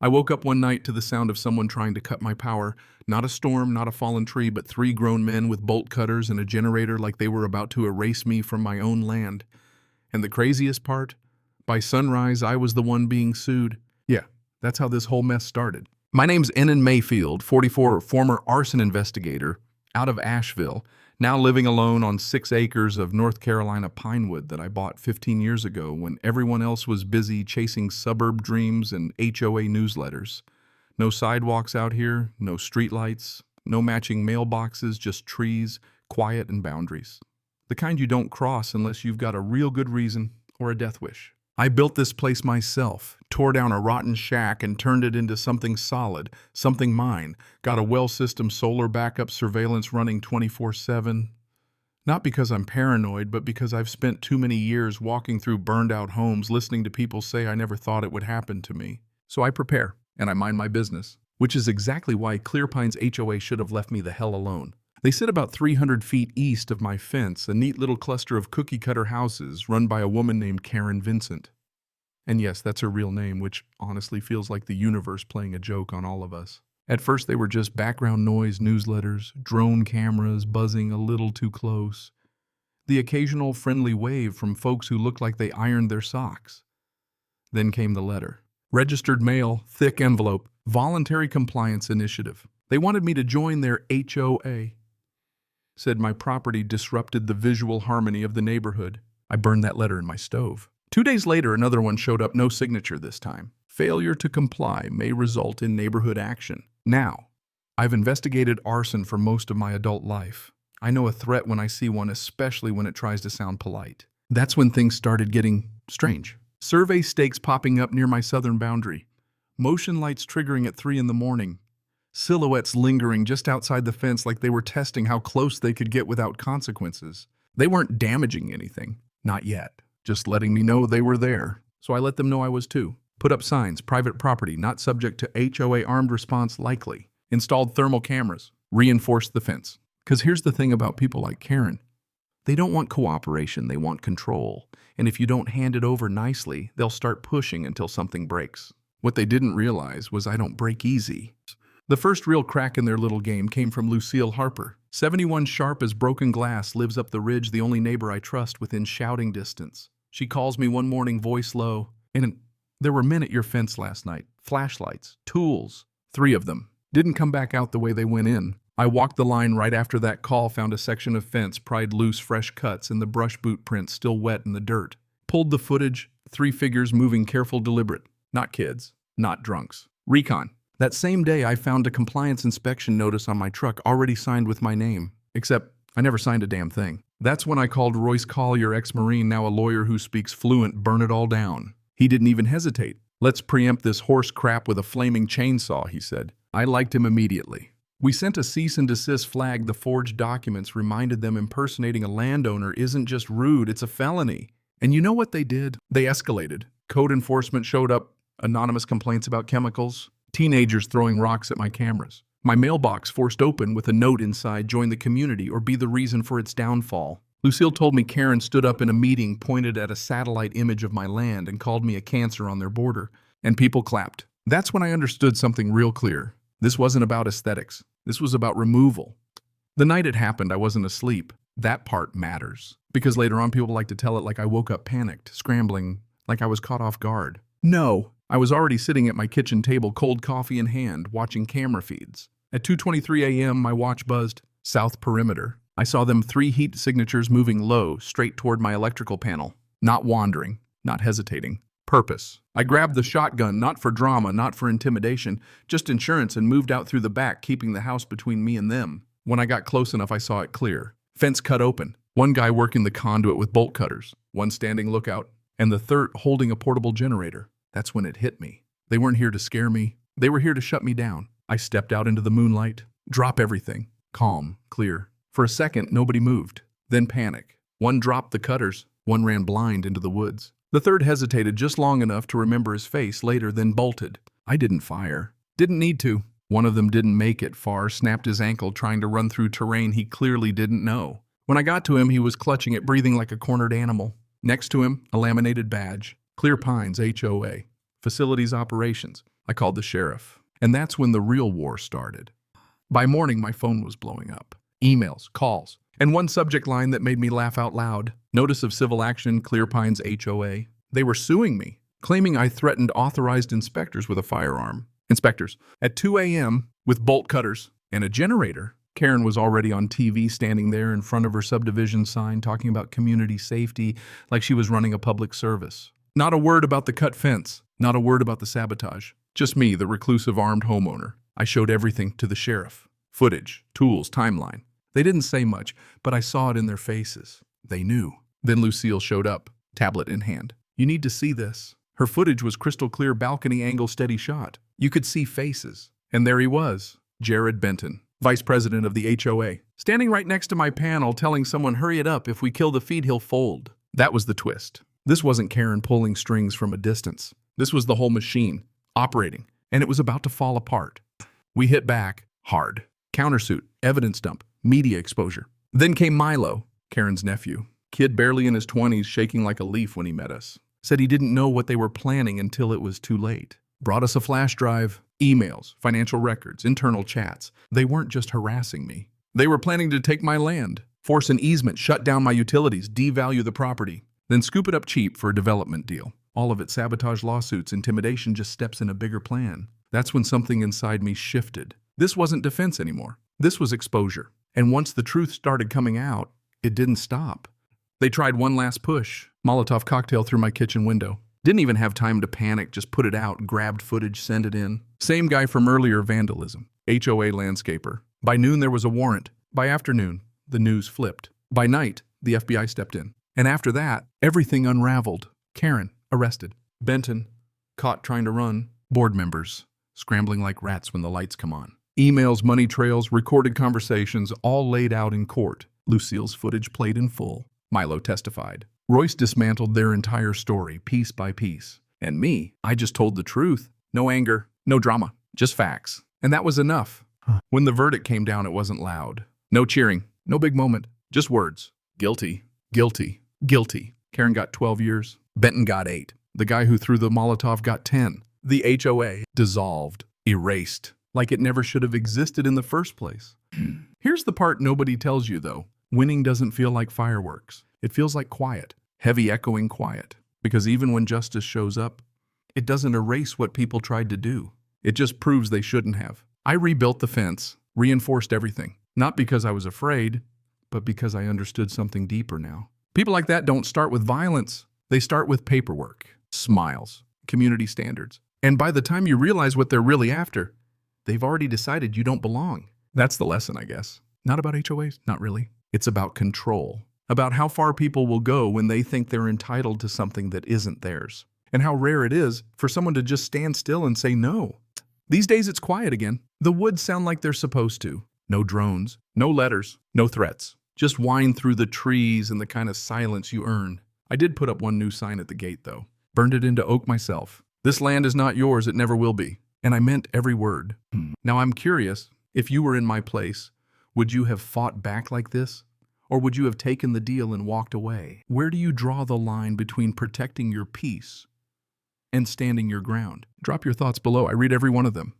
I woke up one night to the sound of someone trying to cut my power. Not a storm, not a fallen tree, but three grown men with bolt cutters and a generator like they were about to erase me from my own land. And the craziest part? By sunrise, I was the one being sued. Yeah, that's how this whole mess started. My name's Enan Mayfield, 44, former arson investigator, out of Asheville, now living alone on 6 acres of North Carolina pinewood that I bought 15 years ago when everyone else was busy chasing suburb dreams and HOA newsletters. No sidewalks out here, no streetlights, no matching mailboxes, just trees, quiet, and boundaries. The kind you don't cross unless you've got a real good reason or a death wish. I built this place myself, tore down a rotten shack and turned it into something solid, something mine. Got a well system solar backup surveillance running 24/7. Not because I'm paranoid, but because I've spent too many years walking through burned out homes listening to people say I never thought it would happen to me. So I prepare, and I mind my business, which is exactly why Clear Pines HOA should have left me the hell alone. They sit about 300 feet east of my fence, a neat little cluster of cookie-cutter houses run by a woman named Karen Vincent. And yes, that's her real name, which honestly feels like the universe playing a joke on all of us. At first, they were just background noise newsletters, drone cameras buzzing a little too close, the occasional friendly wave from folks who looked like they ironed their socks. Then came the letter. Registered mail, thick envelope, voluntary compliance initiative. They wanted me to join their HOA. Said my property disrupted the visual harmony of the neighborhood. I burned that letter in my stove. 2 days later, another one showed up, no signature this time. Failure to comply may result in neighborhood action. Now, I've investigated arson for most of my adult life. I know a threat when I see one, especially when it tries to sound polite. That's when things started getting strange. Survey stakes popping up near my southern boundary. Motion lights triggering at 3 in the morning. Silhouettes lingering just outside the fence like they were testing how close they could get without consequences. They weren't damaging anything. Not yet. Just letting me know they were there. So I let them know I was too. Put up signs, private property, not subject to HOA armed response likely. Installed thermal cameras. Reinforced the fence. Because here's the thing about people like Karen. They don't want cooperation, they want control. And if you don't hand it over nicely, they'll start pushing until something breaks. What they didn't realize was I don't break easy. The first real crack in their little game came from Lucille Harper. 71 sharp as broken glass, lives up the ridge, the only neighbor I trust within shouting distance. She calls me one morning, voice low, and there were men at your fence last night. Flashlights, tools, 3 of them. Didn't come back out the way they went in. I walked the line right after that call, found a section of fence, pried loose, fresh cuts, and the brush boot prints still wet in the dirt. Pulled the footage, 3 figures moving careful, deliberate. Not kids, not drunks. Recon. That same day, I found a compliance inspection notice on my truck already signed with my name. Except, I never signed a damn thing. That's when I called Royce Collier, ex-Marine, now a lawyer who speaks fluent, burn it all down. He didn't even hesitate. Let's preempt this horse crap with a flaming chainsaw, he said. I liked him immediately. We sent a cease and desist flag. The forged documents reminded them impersonating a landowner isn't just rude, it's a felony. And you know what they did? They escalated. Code enforcement showed up, anonymous complaints about chemicals, teenagers throwing rocks at my cameras. My mailbox forced open with a note inside, join the community or be the reason for its downfall. Lucille told me Karen stood up in a meeting, pointed at a satellite image of my land and called me a cancer on their border. And people clapped. That's when I understood something real clear. This wasn't about aesthetics. This was about removal. The night it happened, I wasn't asleep. That part matters. Because later on, people like to tell it like I woke up panicked, scrambling, like I was caught off guard. No, I was already sitting at my kitchen table, cold coffee in hand, watching camera feeds. At 2:23 a.m., my watch buzzed, South Perimeter. I saw them 3 heat signatures moving low, straight toward my electrical panel. Not wandering, not hesitating. Purpose. I grabbed the shotgun, not for drama, not for intimidation, just insurance, and moved out through the back, keeping the house between me and them. When I got close enough, I saw it clear. Fence cut open. One guy working the conduit with bolt cutters, one standing lookout, and the third holding a portable generator. That's when it hit me. They weren't here to scare me. They were here to shut me down. I stepped out into the moonlight. Drop everything. Calm, clear. For a second, nobody moved. Then panic. One dropped the cutters. One ran blind into the woods. The third hesitated just long enough to remember his face later, then bolted. I didn't fire. Didn't need to. One of them didn't make it far, snapped his ankle trying to run through terrain he clearly didn't know. When I got to him, he was clutching it, breathing like a cornered animal. Next to him, a laminated badge. Clear Pines HOA. Facilities operations. I called the sheriff. And that's when the real war started. By morning, my phone was blowing up. Emails, calls, and one subject line that made me laugh out loud. Notice of civil action, Clear Pines HOA. They were suing me, claiming I threatened authorized inspectors with a firearm. Inspectors, at 2 a.m., with bolt cutters and a generator. Karen was already on TV standing there in front of her subdivision sign talking about community safety like she was running a public service. Not a word about the cut fence, not a word about the sabotage. Just me, the reclusive armed homeowner. I showed everything to the sheriff. Footage, tools, timeline. They didn't say much, but I saw it in their faces. They knew. Then Lucille showed up, tablet in hand. You need to see this. Her footage was crystal clear, balcony angle, steady shot. You could see faces. And there he was, Jared Benton, vice president of the HOA, standing right next to my panel telling someone, hurry it up, if we kill the feed, he'll fold. That was the twist. This wasn't Karen pulling strings from a distance. This was the whole machine, operating, and it was about to fall apart. We hit back, hard. Countersuit, evidence dump, media exposure. Then came Milo, Karen's nephew. Kid barely in his 20s, shaking like a leaf when he met us. Said he didn't know what they were planning until it was too late. Brought us a flash drive, emails, financial records, internal chats. They weren't just harassing me. They were planning to take my land, force an easement, shut down my utilities, devalue the property, then scoop it up cheap for a development deal. All of it sabotage, lawsuits, intimidation, just steps in a bigger plan. That's when something inside me shifted. This wasn't defense anymore. This was exposure. And once the truth started coming out, it didn't stop. They tried one last push. Molotov cocktail through my kitchen window. Didn't even have time to panic, just put it out, grabbed footage, sent it in. Same guy from earlier, vandalism. HOA landscaper. By noon, there was a warrant. By afternoon, the news flipped. By night, the FBI stepped in. And after that, everything unraveled. Karen, arrested. Benton, caught trying to run. Board members, scrambling like rats when the lights come on. Emails, money trails, recorded conversations, all laid out in court. Lucille's footage played in full. Milo testified. Royce dismantled their entire story, piece by piece. And me, I just told the truth. No anger, no drama, just facts. And that was enough. When the verdict came down, it wasn't loud. No cheering, no big moment, just words. Guilty, guilty, guilty. Karen got 12 years. Benton got 8. The guy who threw the Molotov got 10. The HOA dissolved, erased, like it never should have existed in the first place. Here's the part nobody tells you, though. Winning doesn't feel like fireworks. It feels like quiet, heavy echoing quiet. Because even when justice shows up, it doesn't erase what people tried to do. It just proves they shouldn't have. I rebuilt the fence, reinforced everything. Not because I was afraid, but because I understood something deeper now. People like that don't start with violence. They start with paperwork, smiles, community standards. And by the time you realize what they're really after, they've already decided you don't belong. That's the lesson, I guess. Not about HOAs, not really. It's about control, about how far people will go when they think they're entitled to something that isn't theirs, and how rare it is for someone to just stand still and say no. These days it's quiet again. The woods sound like they're supposed to. No drones, no letters, no threats. Just whine through the trees and the kind of silence you earn. I did put up one new sign at the gate, though. Burned it into oak myself. This land is not yours, it never will be. And I meant every word. Now I'm curious, if you were in my place, would you have fought back like this? Or would you have taken the deal and walked away? Where do you draw the line between protecting your peace and standing your ground? Drop your thoughts below. I read every one of them.